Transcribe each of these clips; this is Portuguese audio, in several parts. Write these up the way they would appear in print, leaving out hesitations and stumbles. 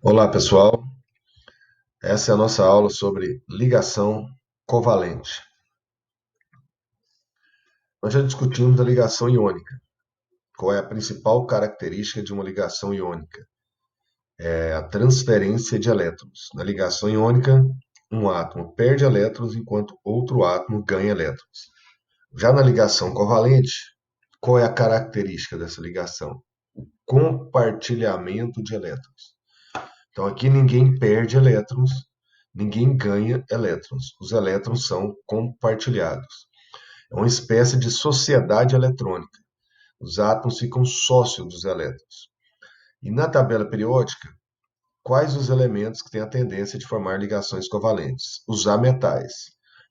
Olá, pessoal. Essa é a nossa aula sobre ligação covalente. Nós já discutimos a ligação iônica. Qual é a principal característica de uma ligação iônica? É a transferência de elétrons. Na ligação iônica, um átomo perde elétrons enquanto outro átomo ganha elétrons. Já na ligação covalente, qual é a característica dessa ligação? Compartilhamento de elétrons. Então aqui ninguém perde elétrons, ninguém ganha elétrons. Os elétrons são compartilhados. É uma espécie de sociedade eletrônica. Os átomos ficam sócios dos elétrons. E na tabela periódica, quais os elementos que têm a tendência de formar ligações covalentes? Os ametais.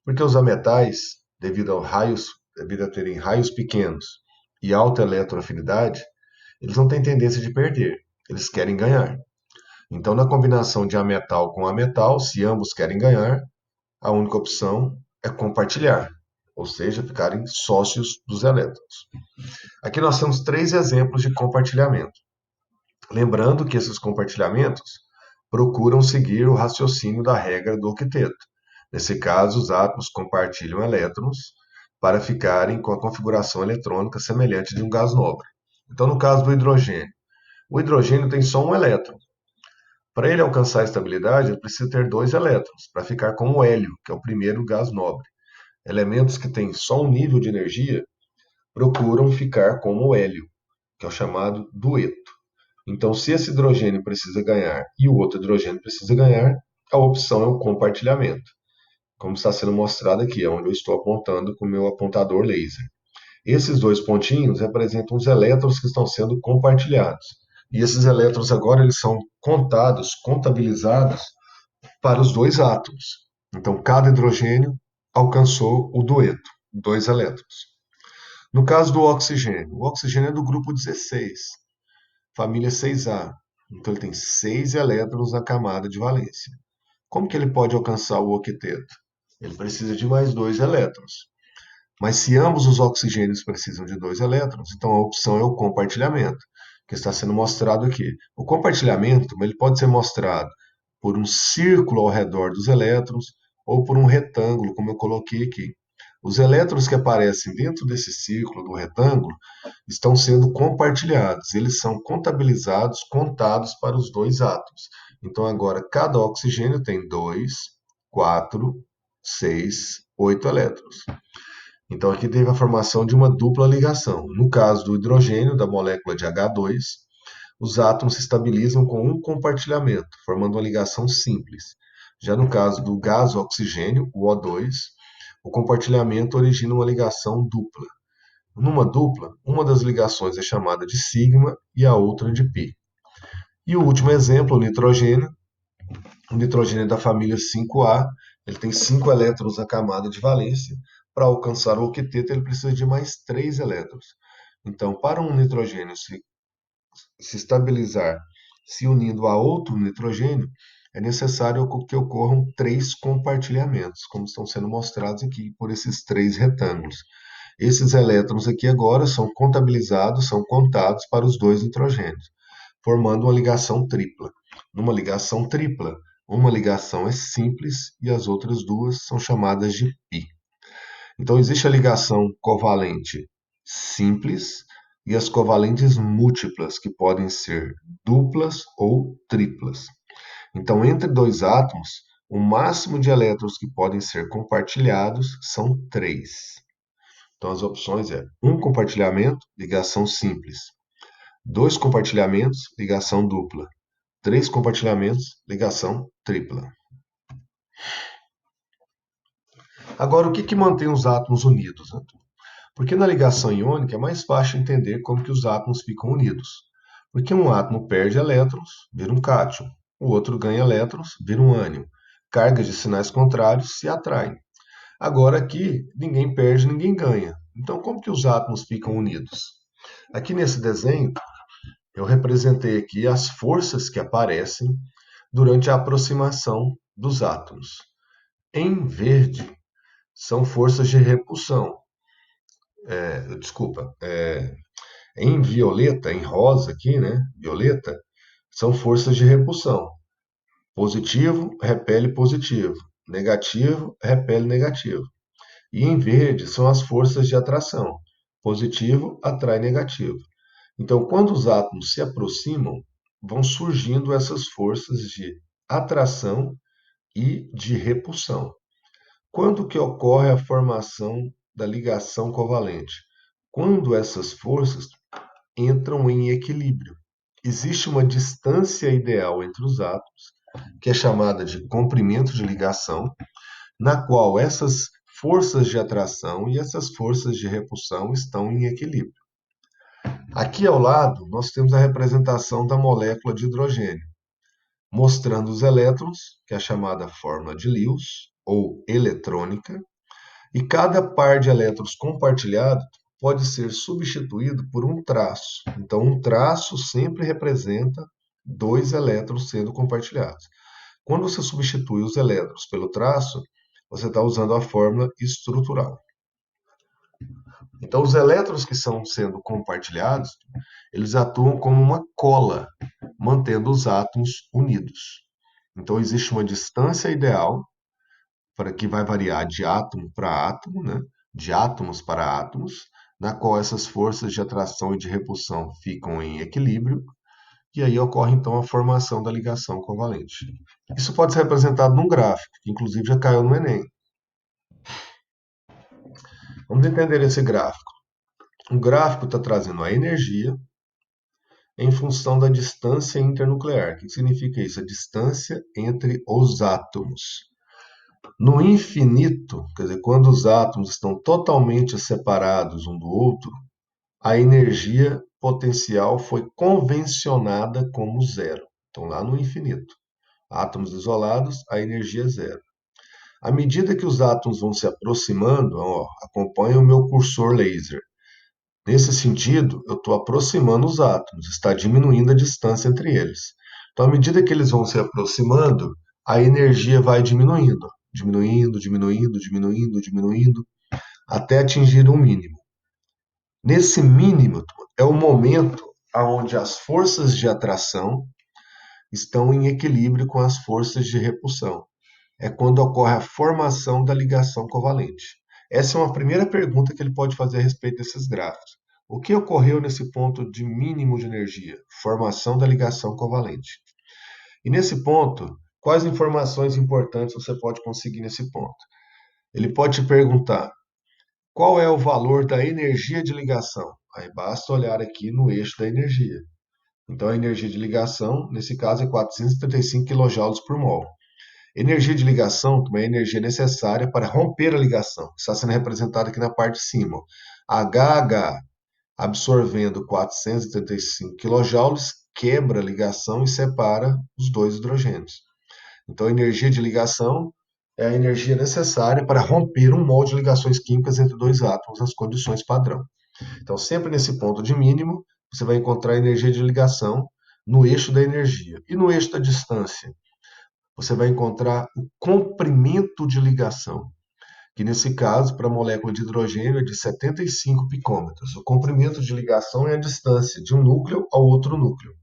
Porque os ametais, devido a terem raios pequenos e alta eletroafinidade, eles não têm tendência de perder, eles querem ganhar. Então, na combinação de ametal com ametal, se ambos querem ganhar, a única opção é compartilhar, ou seja, ficarem sócios dos elétrons. Aqui nós temos três exemplos de compartilhamento. Lembrando que esses compartilhamentos procuram seguir o raciocínio da regra do octeto. Nesse caso, os átomos compartilham elétrons para ficarem com a configuração eletrônica semelhante de um gás nobre. Então, no caso do hidrogênio, o hidrogênio tem só um elétron. Para ele alcançar a estabilidade, ele precisa ter dois elétrons, para ficar com o hélio, que é o primeiro gás nobre. Elementos que têm só um nível de energia procuram ficar com o hélio, que é o chamado dueto. Então, se esse hidrogênio precisa ganhar e o outro hidrogênio precisa ganhar, a opção é o compartilhamento, como está sendo mostrado aqui, onde eu estou apontando com o meu apontador laser. Esses dois pontinhos representam os elétrons que estão sendo compartilhados. E esses elétrons agora eles são contados, contabilizados para os dois átomos. Então, cada hidrogênio alcançou o dueto, dois elétrons. No caso do oxigênio, o oxigênio é do grupo 16, família 6A. Então, ele tem 6 elétrons na camada de valência. Como que ele pode alcançar o octeto? Ele precisa de mais dois elétrons. Mas se ambos os oxigênios precisam de dois elétrons, então a opção é o compartilhamento, que está sendo mostrado aqui. O compartilhamento ele pode ser mostrado por um círculo ao redor dos elétrons ou por um retângulo, como eu coloquei aqui. Os elétrons que aparecem dentro desse círculo do retângulo estão sendo compartilhados, eles são contabilizados, contados para os dois átomos. Então agora cada oxigênio tem 2, 4, 6, 8 elétrons. Então aqui teve a formação de uma dupla ligação. No caso do hidrogênio, da molécula de H2, os átomos se estabilizam com um compartilhamento, formando uma ligação simples. Já no caso do gás oxigênio, o O2, o compartilhamento origina uma ligação dupla. Numa dupla, uma das ligações é chamada de sigma e a outra de pi. E o último exemplo, o nitrogênio da família 5A, ele tem 5 elétrons na camada de valência. Para alcançar o octeto, ele precisa de mais 3 elétrons. Então, para um nitrogênio se estabilizar se unindo a outro nitrogênio, é necessário que ocorram 3 compartilhamentos, como estão sendo mostrados aqui por esses 3 retângulos. Esses elétrons aqui agora são contabilizados, são contados para os dois nitrogênios, formando uma ligação tripla. Numa ligação tripla, uma ligação é simples e as outras duas são chamadas de pi. Então, existe a ligação covalente simples e as covalentes múltiplas, que podem ser duplas ou triplas. Então, entre dois átomos, o máximo de elétrons que podem ser compartilhados são 3. Então, as opções é um compartilhamento, ligação simples. 2 compartilhamentos, ligação dupla. 3 compartilhamentos, ligação tripla. Agora, o que mantém os átomos unidos, Antônio? Porque na ligação iônica é mais fácil entender como que os átomos ficam unidos. Porque um átomo perde elétrons, vira um cátion. O outro ganha elétrons, vira um ânion. Cargas de sinais contrários se atraem. Agora aqui, ninguém perde, ninguém ganha. Então, como que os átomos ficam unidos? Aqui nesse desenho, eu representei aqui as forças que aparecem durante a aproximação dos átomos. Em verde, são forças de repulsão. Desculpa, em violeta, em rosa aqui, né? Violeta, são forças de repulsão. Positivo repele positivo, negativo repele negativo. E em verde são as forças de atração. Positivo atrai negativo. Então, quando os átomos se aproximam, vão surgindo essas forças de atração e de repulsão. Quando que ocorre a formação da ligação covalente? Quando essas forças entram em equilíbrio. Existe uma distância ideal entre os átomos, que é chamada de comprimento de ligação, na qual essas forças de atração e essas forças de repulsão estão em equilíbrio. Aqui ao lado, nós temos a representação da molécula de hidrogênio, mostrando os elétrons, que é a chamada fórmula de Lewis, ou eletrônica, e cada par de elétrons compartilhado pode ser substituído por um traço. Então, um traço sempre representa dois elétrons sendo compartilhados. Quando você substitui os elétrons pelo traço, você está usando a fórmula estrutural. Então, os elétrons que estão sendo compartilhados, eles atuam como uma cola, mantendo os átomos unidos. Então, existe uma distância ideal para que vai variar de átomo para átomo, né? De átomos para átomos, na qual essas forças de atração e de repulsão ficam em equilíbrio, e aí ocorre então a formação da ligação covalente. Isso pode ser representado num gráfico, que inclusive já caiu no Enem. Vamos entender esse gráfico. O gráfico está trazendo a energia em função da distância internuclear. O que significa isso? A distância entre os átomos. No infinito, quer dizer, quando os átomos estão totalmente separados um do outro, a energia potencial foi convencionada como zero. Então, lá no infinito, átomos isolados, a energia é zero. À medida que os átomos vão se aproximando, ó, acompanha o meu cursor laser. Nesse sentido, eu estou aproximando os átomos, está diminuindo a distância entre eles. Então, à medida que eles vão se aproximando, a energia vai diminuindo, diminuindo, diminuindo, diminuindo, diminuindo, até atingir um mínimo. Nesse mínimo é o momento onde as forças de atração estão em equilíbrio com as forças de repulsão. É quando ocorre a formação da ligação covalente. Essa é uma primeira pergunta que ele pode fazer a respeito desses gráficos. O que ocorreu nesse ponto de mínimo de energia? Formação da ligação covalente. E nesse ponto, quais informações importantes você pode conseguir nesse ponto? Ele pode te perguntar qual é o valor da energia de ligação. Aí basta olhar aqui no eixo da energia. Então, a energia de ligação, nesse caso, é 435 kJ por mol. Energia de ligação também é a energia necessária para romper a ligação, que está sendo representada aqui na parte de cima. HH absorvendo 435 kJ, quebra a ligação e separa os dois hidrogênios. Então, a energia de ligação é a energia necessária para romper um mol de ligações químicas entre dois átomos nas condições padrão. Então, sempre nesse ponto de mínimo, você vai encontrar a energia de ligação no eixo da energia. E no eixo da distância, você vai encontrar o comprimento de ligação, que nesse caso, para a molécula de hidrogênio, é de 75 picômetros. O comprimento de ligação é a distância de um núcleo ao outro núcleo.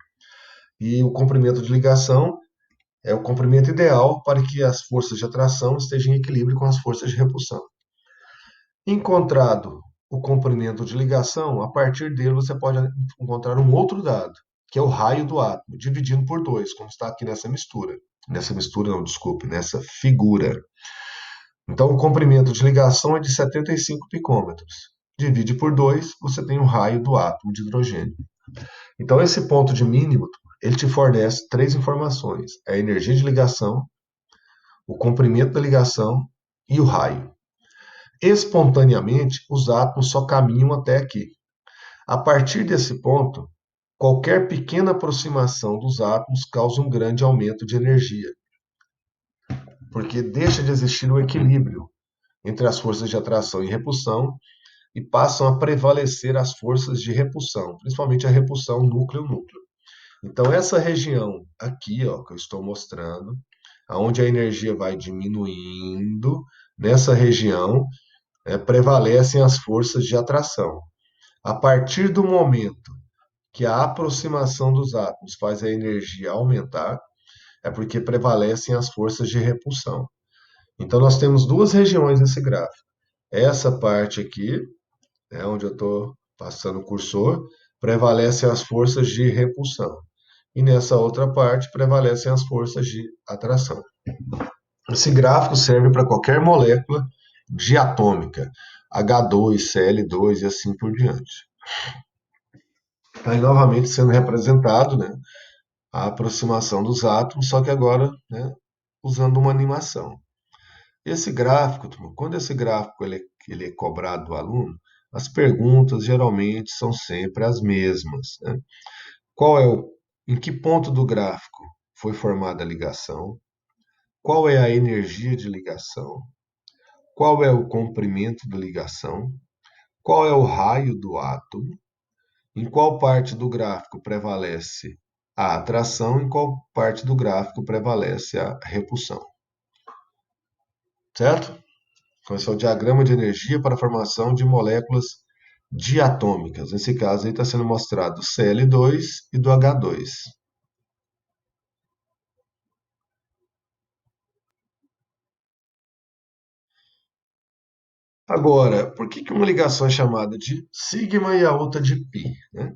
E o comprimento de ligação é o comprimento ideal para que as forças de atração estejam em equilíbrio com as forças de repulsão. Encontrado o comprimento de ligação, a partir dele você pode encontrar um outro dado, que é o raio do átomo, dividindo por 2, como está aqui nessa mistura. Nessa mistura, não, desculpe, nessa figura. Então, o comprimento de ligação é de 75 picômetros. Divide por 2, você tem o raio do átomo de hidrogênio. Então, esse ponto de mínimo, ele te fornece três informações: a energia de ligação, o comprimento da ligação e o raio. Espontaneamente, os átomos só caminham até aqui. A partir desse ponto, qualquer pequena aproximação dos átomos causa um grande aumento de energia, porque deixa de existir o equilíbrio entre as forças de atração e repulsão e passam a prevalecer as forças de repulsão, principalmente a repulsão núcleo-núcleo. Então, essa região aqui, ó, que eu estou mostrando, aonde a energia vai diminuindo, nessa região prevalecem as forças de atração. A partir do momento que a aproximação dos átomos faz a energia aumentar, é porque prevalecem as forças de repulsão. Então, nós temos duas regiões nesse gráfico. Essa parte aqui, onde eu estou passando o cursor, prevalecem as forças de repulsão. E nessa outra parte, prevalecem as forças de atração. Esse gráfico serve para qualquer molécula diatômica, H2, Cl2 e assim por diante. Aí, novamente, sendo representado, né, a aproximação dos átomos, só que agora, né, usando uma animação. Esse gráfico, quando esse gráfico ele é cobrado do aluno, as perguntas geralmente são sempre as mesmas, né? Em que ponto do gráfico foi formada a ligação? Qual é a energia de ligação? Qual é o comprimento da ligação? Qual é o raio do átomo? Em qual parte do gráfico prevalece a atração? Em qual parte do gráfico prevalece a repulsão? Certo? Então, esse é o diagrama de energia para a formação de moléculas diatômicas. Nesse caso, aí está sendo mostrado o Cl2 e do H2. Agora, por que uma ligação é chamada de sigma e a outra de π? Né?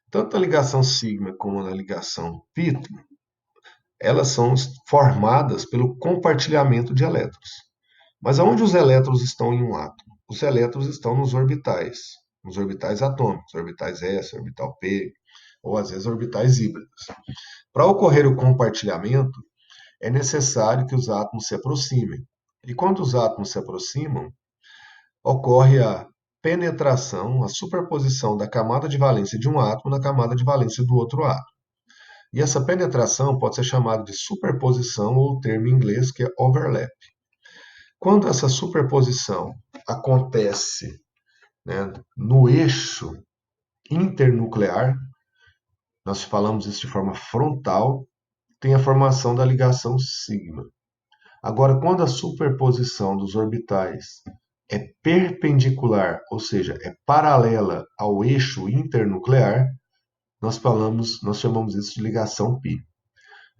Tanto a ligação sigma como a ligação π, elas são formadas pelo compartilhamento de elétrons. Mas aonde os elétrons estão em um átomo? Os elétrons estão nos orbitais atômicos, orbitais s, orbital p, ou às vezes orbitais híbridos. Para ocorrer o compartilhamento, é necessário que os átomos se aproximem. E quando os átomos se aproximam, ocorre a penetração, a superposição da camada de valência de um átomo na camada de valência do outro átomo. E essa penetração pode ser chamada de superposição ou o termo em inglês que é overlap. Quando essa superposição acontece, né, no eixo internuclear, nós falamos isso de forma frontal, tem a formação da ligação sigma. Agora, quando a superposição dos orbitais é perpendicular, ou seja, é paralela ao eixo internuclear, nós chamamos isso de ligação π.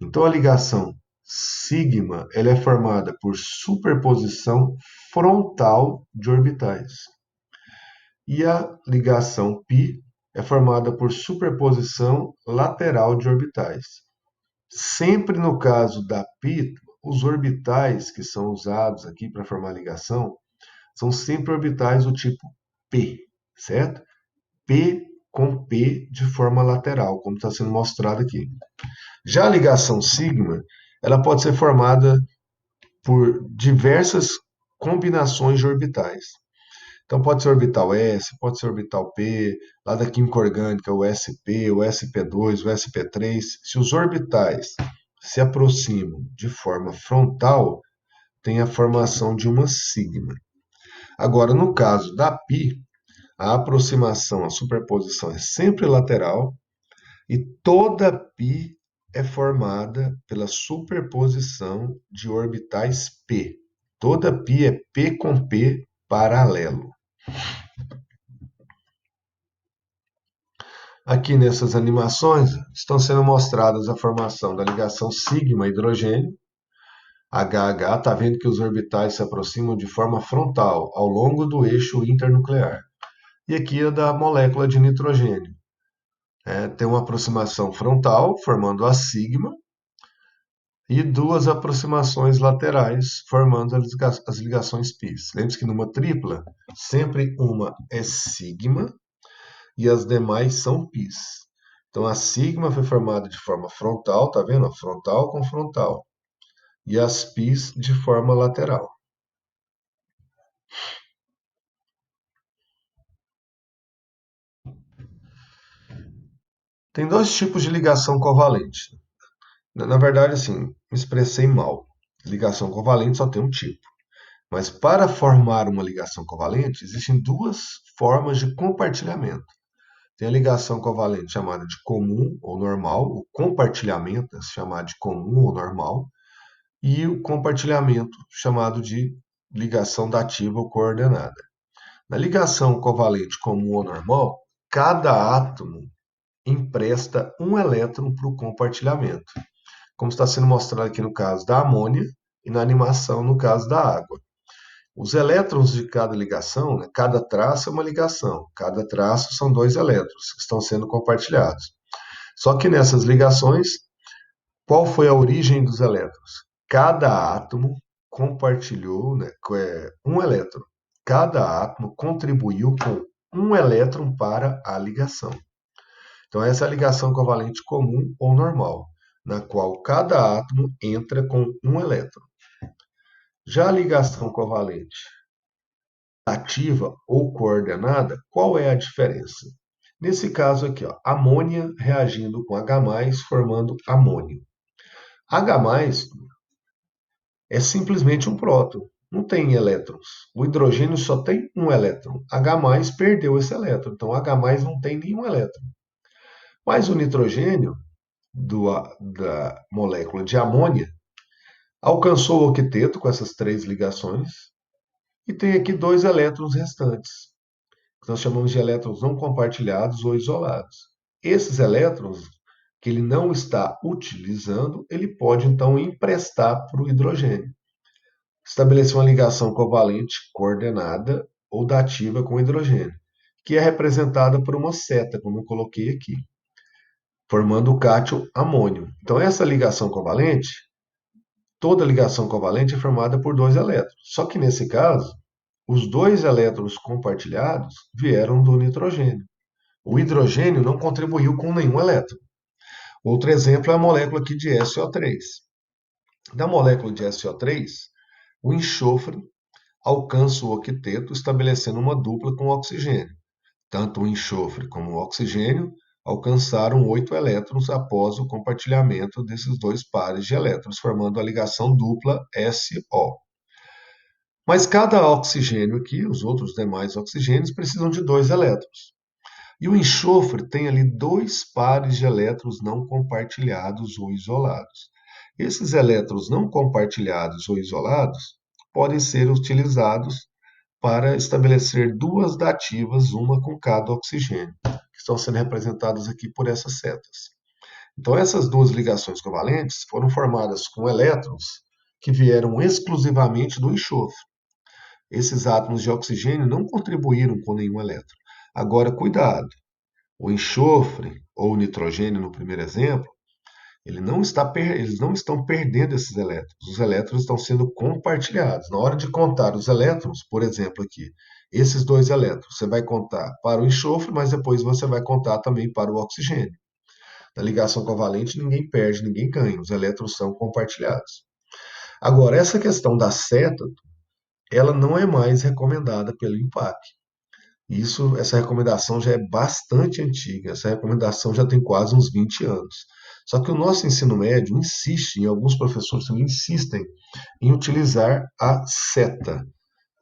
Então, a ligação sigma ela é formada por superposição frontal de orbitais. E a ligação π é formada por superposição lateral de orbitais. Sempre no caso da π, os orbitais que são usados aqui para formar ligação são sempre orbitais do tipo p, certo? P com P de forma lateral, como está sendo mostrado aqui. Já a ligação sigma, ela pode ser formada por diversas combinações de orbitais. Então pode ser orbital S, pode ser orbital P, lá da química orgânica, o sp, o sp2, o sp3. Se os orbitais se aproximam de forma frontal, tem a formação de uma sigma. Agora, no caso da π, a aproximação, a superposição é sempre lateral e toda π é formada pela superposição de orbitais p. Toda π é p com p paralelo. Aqui nessas animações estão sendo mostradas a formação da ligação sigma hidrogênio, HH, está vendo que os orbitais se aproximam de forma frontal ao longo do eixo internuclear. E aqui é da molécula de nitrogênio. Tem uma aproximação frontal, formando a sigma, e duas aproximações laterais, formando as ligações πs. Lembre-se que numa tripla, sempre uma é sigma e as demais são πs. Então, a sigma foi formada de forma frontal, tá vendo? Frontal com frontal. E as πs de forma lateral. Tem dois tipos de ligação covalente. Na verdade, assim, me expressei mal. Ligação covalente só tem um tipo. Mas para formar uma ligação covalente, existem duas formas de compartilhamento. Tem a ligação covalente chamada de comum ou normal, o compartilhamento é chamado de comum ou normal, e o compartilhamento chamado de ligação dativa ou coordenada. Na ligação covalente comum ou normal, cada átomo empresta um elétron para o compartilhamento. como está sendo mostrado aqui no caso da amônia e na animação no caso da água. Os elétrons de cada ligação, né, cada traço é uma ligação, cada traço são dois elétrons que estão sendo compartilhados. Só que nessas ligações, qual foi a origem dos elétrons? Cada átomo compartilhou, né, um elétron. Cada átomo contribuiu com um elétron para a ligação. Então, essa é a ligação covalente comum ou normal, na qual cada átomo entra com um elétron. Já a ligação covalente ativa ou coordenada, qual é a diferença? Nesse caso aqui, ó, amônia reagindo com H+, formando amônio. H+ é simplesmente um próton, não tem elétrons. O hidrogênio só tem um elétron. H+ perdeu esse elétron, então H+ não tem nenhum elétron. Mas o nitrogênio da molécula de amônia alcançou o octeto com essas três ligações e tem aqui dois elétrons restantes, que nós chamamos de elétrons não compartilhados ou isolados. Esses elétrons que ele não está utilizando, ele pode então emprestar para o hidrogênio. Estabelecer uma ligação covalente coordenada ou dativa com o hidrogênio, que é representada por uma seta, como eu coloquei aqui, formando o cátion amônio. Então, essa ligação covalente, toda ligação covalente é formada por dois elétrons. Só que nesse caso, os dois elétrons compartilhados vieram do nitrogênio. O hidrogênio não contribuiu com nenhum elétron. Outro exemplo é a molécula aqui de SO3. Da molécula de SO3, o enxofre alcança o octeto, estabelecendo uma dupla com o oxigênio. Tanto o enxofre como o oxigênio alcançaram 8 elétrons após o compartilhamento desses dois pares de elétrons, formando a ligação dupla SO. Mas cada oxigênio aqui, os outros demais oxigênios, precisam de dois elétrons. E o enxofre tem ali dois pares de elétrons não compartilhados ou isolados. Esses elétrons não compartilhados ou isolados podem ser utilizados para estabelecer duas dativas, uma com cada oxigênio, que estão sendo representadas aqui por essas setas. Então, essas duas ligações covalentes foram formadas com elétrons que vieram exclusivamente do enxofre. Esses átomos de oxigênio não contribuíram com nenhum elétron. Agora, cuidado, o enxofre ou o nitrogênio, no primeiro exemplo, eles não estão perdendo esses elétrons. Os elétrons estão sendo compartilhados. Na hora de contar os elétrons, por exemplo, aqui, esses dois elétrons, você vai contar para o enxofre, mas depois você vai contar também para o oxigênio. Na ligação covalente, ninguém perde, ninguém ganha. Os elétrons são compartilhados. Agora, essa questão da seta, ela não é mais recomendada pelo IUPAC. Essa recomendação já é bastante antiga. Essa recomendação já tem quase uns 20 anos. Só que o nosso ensino médio insiste, e alguns professores também insistem, em utilizar a seta,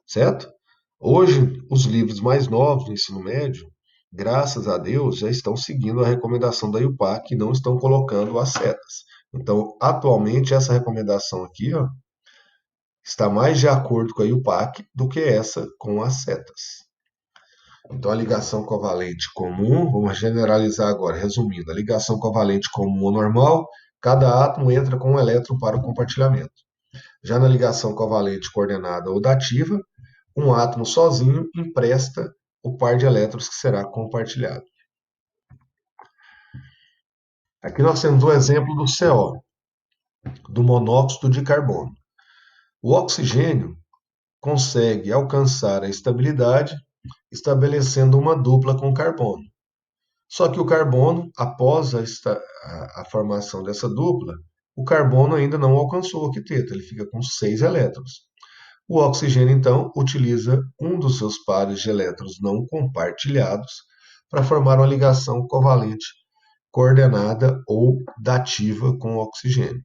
certo? Hoje, os livros mais novos do ensino médio, graças a Deus, já estão seguindo a recomendação da IUPAC e não estão colocando as setas. Então, atualmente, essa recomendação aqui ó, está mais de acordo com a IUPAC do que essa com as setas. Então, a ligação covalente comum, vamos generalizar agora, resumindo, a ligação covalente comum ou normal, cada átomo entra com um elétron para o compartilhamento. Já na ligação covalente coordenada ou dativa, um átomo sozinho empresta o par de elétrons que será compartilhado. Aqui nós temos o exemplo do CO, do monóxido de carbono. O oxigênio consegue alcançar a estabilidade estabelecendo uma dupla com carbono. Só que o carbono, após a formação dessa dupla, o carbono ainda não alcançou o octeto, ele fica com 6 elétrons. O oxigênio, então, utiliza um dos seus pares de elétrons não compartilhados para formar uma ligação covalente coordenada ou dativa com o oxigênio.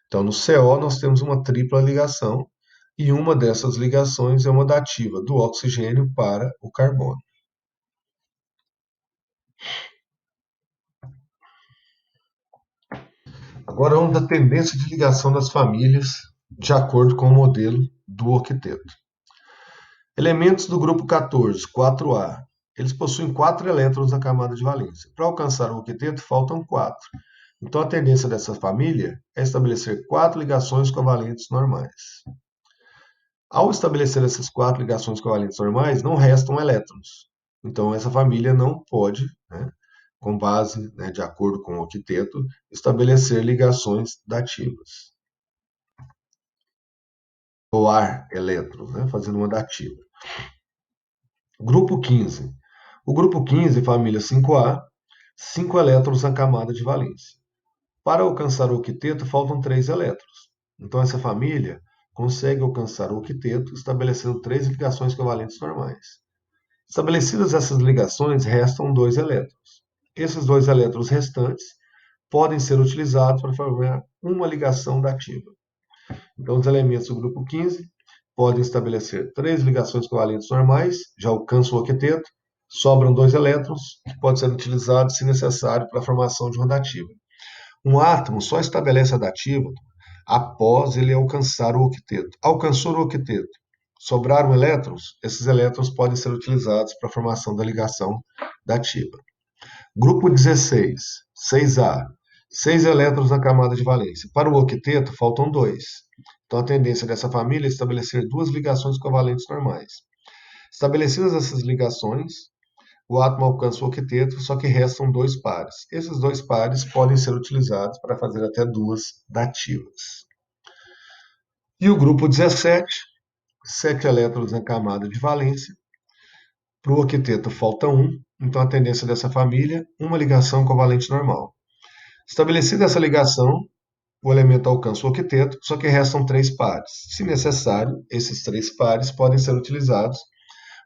Então, no CO, nós temos uma tripla ligação e uma dessas ligações é uma dativa do oxigênio para o carbono. Agora vamos da tendência de ligação das famílias de acordo com o modelo do octeto. Elementos do grupo 14, 4A, eles possuem 4 elétrons na camada de valência. Para alcançar o octeto, faltam 4. Então, a tendência dessa família é estabelecer quatro ligações covalentes normais. Ao estabelecer essas quatro ligações covalentes normais, não restam elétrons. Então, essa família não pode, né, com base, né, de acordo com o octeto, estabelecer ligações dativas. Doar elétrons, né, fazendo uma dativa. Grupo 15. O grupo 15, família 5A, 5 elétrons na camada de valência. Para alcançar o octeto, faltam 3 elétrons. Então, essa família consegue alcançar o octeto estabelecendo 3 ligações covalentes normais. Estabelecidas essas ligações, restam 2 elétrons. Esses 2 elétrons restantes podem ser utilizados para formar uma ligação dativa. Então, os elementos do grupo 15 podem estabelecer 3 ligações covalentes normais, já alcançam o octeto, sobram 2 elétrons, que podem ser utilizados, se necessário, para a formação de uma dativa. Um átomo só estabelece a dativa após ele alcançar o octeto. Alcançou o octeto, sobraram elétrons, esses elétrons podem ser utilizados para a formação da ligação dativa. Grupo 16, 6A, 6 elétrons na camada de valência. Para o octeto, faltam 2. Então, a tendência dessa família é estabelecer 2 ligações covalentes normais. Estabelecidas essas ligações, o átomo alcança o octeto, só que restam 2 pares. Esses 2 pares podem ser utilizados para fazer até 2 dativas. E o grupo 17, 7 elétrons na camada de valência. Para o octeto falta 1, então a tendência dessa família, uma ligação covalente normal. Estabelecida essa ligação, o elemento alcança o octeto, só que restam 3 pares. Se necessário, esses 3 pares podem ser utilizados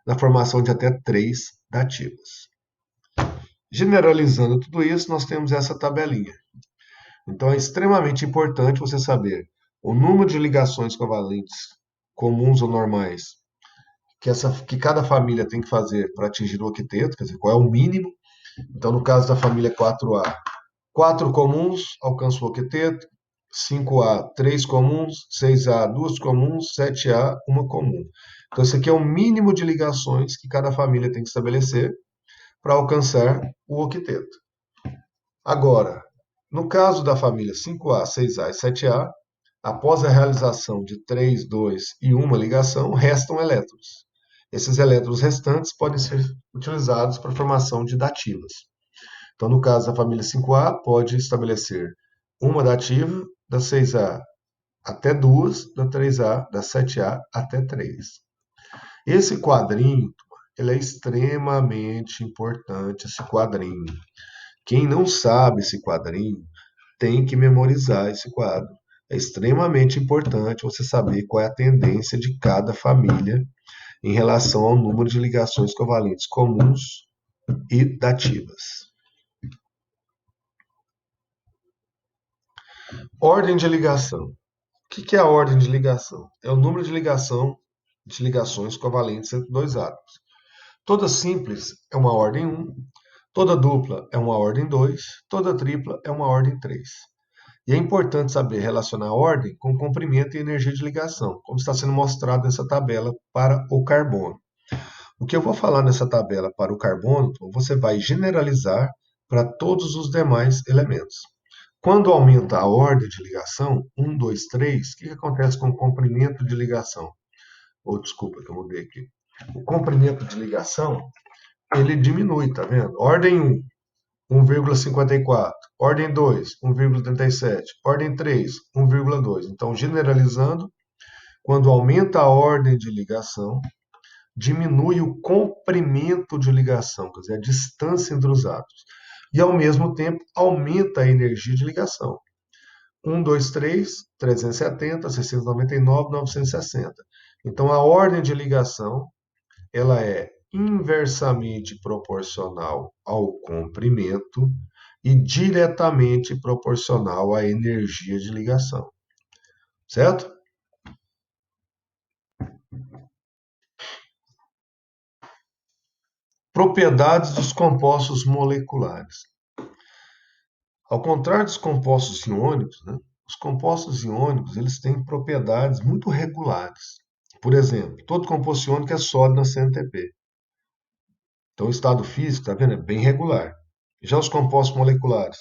na formação de até 3 dativas. Generalizando tudo isso, nós temos essa tabelinha. Então, é extremamente importante você saber o número de ligações covalentes comuns ou normais que cada família tem que fazer para atingir o octeto, quer dizer, qual é o mínimo. Então, no caso da família 4A, 4 comuns alcançam o octeto, 5A, 3 comuns, 6A, 2 comuns, 7A, 1 comum. Então, esse aqui é o mínimo de ligações que cada família tem que estabelecer para alcançar o octeto. Agora, no caso da família 5A, 6A e 7A, após a realização de 3, 2 e 1 ligação, restam elétrons. Esses elétrons restantes podem ser utilizados para a formação de dativas. Então, no caso da família 5A, pode estabelecer uma dativa, da 6A até 2, da 3A, da 7A até 3. Esse quadrinho, ele é extremamente importante, esse quadrinho. Quem não sabe esse quadrinho tem que memorizar esse quadro. É extremamente importante você saber qual é a tendência de cada família em relação ao número de ligações covalentes comuns e dativas. Ordem de ligação. O que é a ordem de ligação? É o número de ligações covalentes entre dois átomos. Toda simples é uma ordem 1, toda dupla é uma ordem 2, toda tripla é uma ordem 3. E é importante saber relacionar a ordem com comprimento e energia de ligação, como está sendo mostrado nessa tabela para o carbono. O que eu vou falar nessa tabela para o carbono, você vai generalizar para todos os demais elementos. Quando aumenta a ordem de ligação, 1, 2, 3, o que acontece com o comprimento de ligação? Desculpa, que eu mudei aqui. O comprimento de ligação, ele diminui, tá vendo? Ordem 1, 1,54. Ordem 2, 1,37. Ordem 3, 1,2. Então, generalizando, quando aumenta a ordem de ligação, diminui o comprimento de ligação, quer dizer, a distância entre os átomos. E, ao mesmo tempo, aumenta a energia de ligação. 1, 2, 3, 370, 699, 960. Então, a ordem de ligação ela é inversamente proporcional ao comprimento e diretamente proporcional à energia de ligação. Certo? Propriedades dos compostos moleculares. Ao contrário dos compostos iônicos, né, os compostos iônicos eles têm propriedades muito regulares. Por exemplo, todo composto iônico é sólido na CNTP. Então, o estado físico, está vendo? É bem regular. Já os compostos moleculares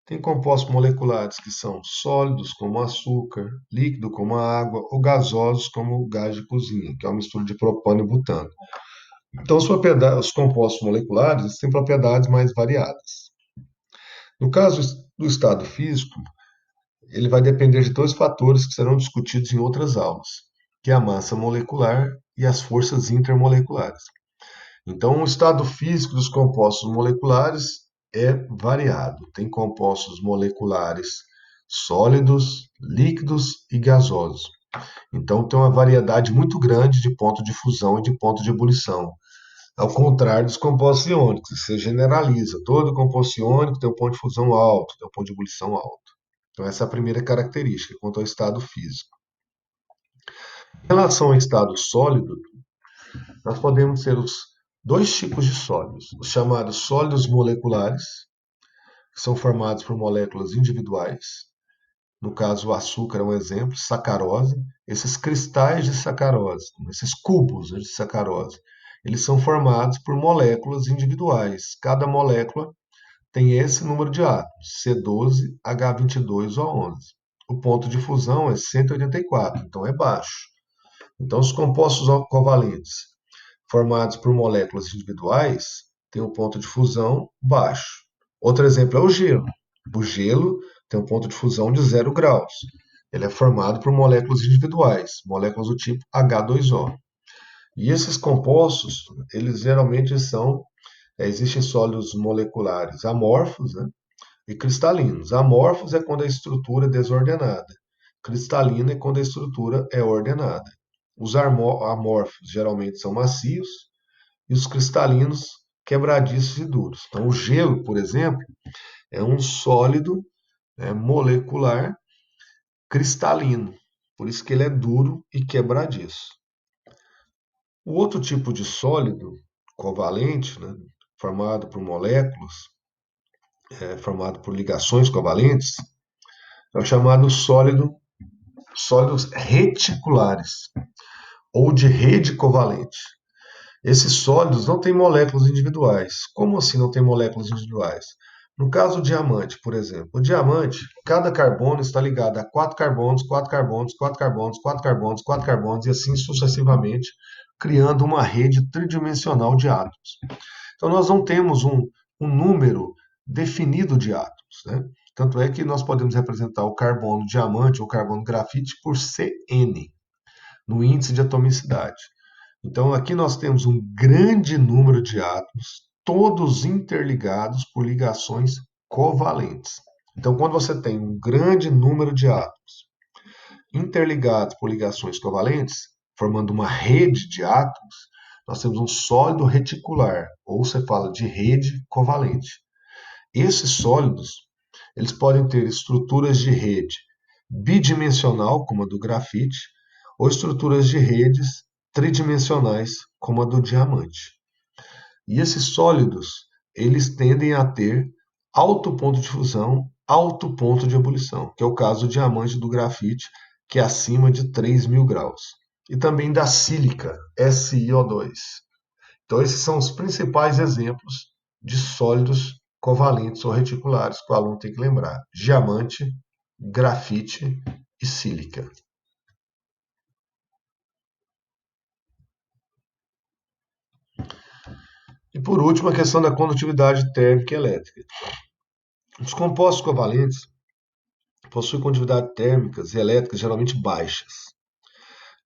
Tem compostos moleculares que são sólidos, como açúcar, líquido, como a água, ou gasosos, como o gás de cozinha, que é uma mistura de propano e butano. Então, os compostos moleculares eles têm propriedades mais variadas. No caso do estado físico, ele vai depender de dois fatores que serão discutidos em outras aulas, que é a massa molecular e as forças intermoleculares. Então, o estado físico dos compostos moleculares é variado. Tem compostos moleculares sólidos, líquidos e gasosos. Então, tem uma variedade muito grande de ponto de fusão e de ponto de ebulição. Ao contrário dos compostos iônicos, você generaliza. Todo composto iônico tem um ponto de fusão alto, tem um ponto de ebulição alto. Então, essa é a primeira característica quanto ao estado físico. Em relação ao estado sólido, nós podemos ter os dois tipos de sólidos, os chamados sólidos moleculares, que são formados por moléculas individuais. No caso, o açúcar é um exemplo, sacarose. Esses cristais de sacarose, esses cubos de sacarose, eles são formados por moléculas individuais. Cada molécula tem esse número de átomos, C12, H22O11. O ponto de fusão é 184, então é baixo. Então, os compostos covalentes formados por moléculas individuais têm um ponto de fusão baixo. Outro exemplo é o gelo. O gelo tem um ponto de fusão de 0 graus. Ele é formado por moléculas individuais, moléculas do tipo H2O. E esses compostos, eles geralmente existem sólidos moleculares amorfos, né, e cristalinos. Amorfos é quando a estrutura é desordenada. Cristalina é quando a estrutura é ordenada. Os amorfos geralmente são macios e os cristalinos quebradiços e duros. Então, o gelo, por exemplo, é um sólido molecular cristalino, por isso que ele é duro e quebradiço. O outro tipo de sólido covalente, né, formado por moléculas, formado por ligações covalentes, é o chamado sólidos reticulares ou de rede covalente. Esses sólidos não têm moléculas individuais. Como assim não tem moléculas individuais? No caso do diamante, por exemplo, o diamante, cada carbono está ligado a 4 carbonos, 4 carbonos, 4 carbonos, 4 carbonos, 4 carbonos e assim sucessivamente, criando uma rede tridimensional de átomos. Então nós não temos um número definido de átomos, né? Tanto é que nós podemos representar o carbono diamante ou carbono grafite por Cn, no índice de atomicidade. Então, aqui nós temos um grande número de átomos, todos interligados por ligações covalentes. Então, quando você tem um grande número de átomos interligados por ligações covalentes, formando uma rede de átomos, nós temos um sólido reticular, ou você fala de rede covalente. Esses sólidos, eles podem ter estruturas de rede bidimensional, como a do grafite, ou estruturas de redes tridimensionais, como a do diamante. E esses sólidos, eles tendem a ter alto ponto de fusão, alto ponto de ebulição, que é o caso do diamante e do grafite, que é acima de 3.000 graus. E também da sílica, SiO2. Então, esses são os principais exemplos de sólidos covalentes ou reticulares que o aluno tem que lembrar: diamante, grafite e sílica. E por último, a questão da condutividade térmica e elétrica. Os compostos covalentes possuem condutividade térmicas e elétricas geralmente baixas.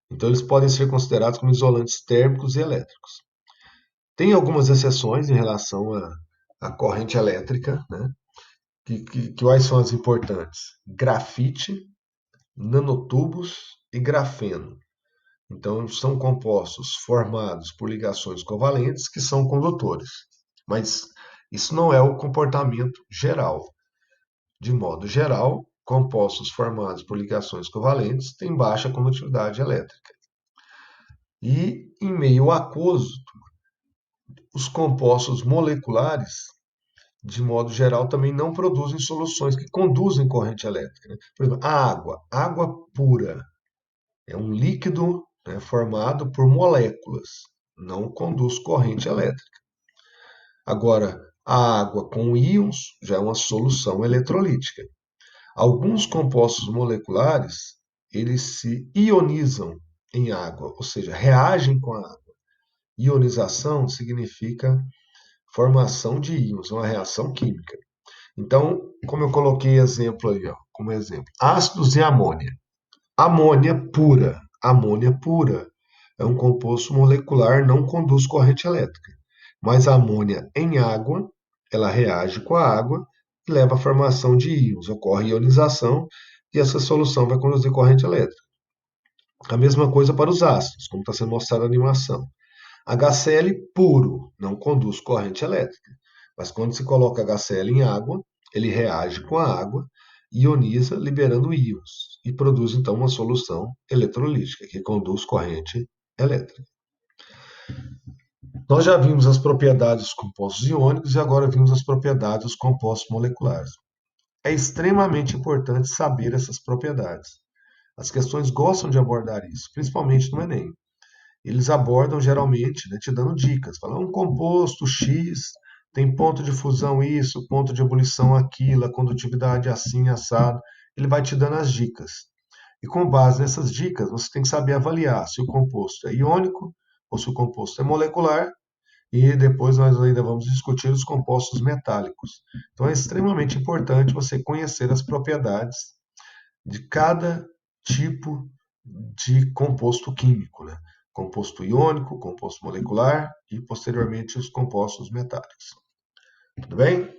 Então, eles podem ser considerados como isolantes térmicos e elétricos. Tem algumas exceções em relação à corrente elétrica, né? Quais são as importantes? Grafite, nanotubos e grafeno. Então, são compostos formados por ligações covalentes que são condutores. Mas isso não é o comportamento geral. De modo geral, compostos formados por ligações covalentes têm baixa condutividade elétrica. E, em meio aquoso, os compostos moleculares, de modo geral, também não produzem soluções que conduzem corrente elétrica, né? Por exemplo, a água pura é um líquido, né, formado por moléculas, não conduz corrente elétrica. Agora, A água com íons já é uma solução eletrolítica. Alguns compostos moleculares, eles se ionizam em água, ou seja, reagem com a água. Ionização significa formação de íons, uma reação química. Então, como eu coloquei exemplo aí, ó, como exemplo, ácidos e amônia. Amônia pura é um composto molecular, não conduz corrente elétrica. Mas a amônia em água, ela reage com a água e leva à formação de íons. Ocorre ionização e essa solução vai conduzir corrente elétrica. A mesma coisa para os ácidos, como está sendo mostrado na animação. HCl puro não conduz corrente elétrica, mas quando se coloca HCl em água, ele reage com a água, ioniza, liberando íons e produz então uma solução eletrolítica que conduz corrente elétrica. Nós já vimos as propriedades dos compostos iônicos e agora vimos as propriedades dos compostos moleculares. É extremamente importante saber essas propriedades. As questões gostam de abordar isso, principalmente no Enem. Eles abordam geralmente, né, te dando dicas. Falam, um composto X tem ponto de fusão isso, ponto de ebulição aquilo, a condutividade assim, assado. Ele vai te dando as dicas. E com base nessas dicas, você tem que saber avaliar se o composto é iônico ou se o composto é molecular. E depois nós ainda vamos discutir os compostos metálicos. Então é extremamente importante você conhecer as propriedades de cada tipo de composto químico, né? Composto iônico, composto molecular e posteriormente os compostos metálicos. Tudo bem?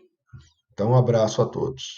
Então, um abraço a todos.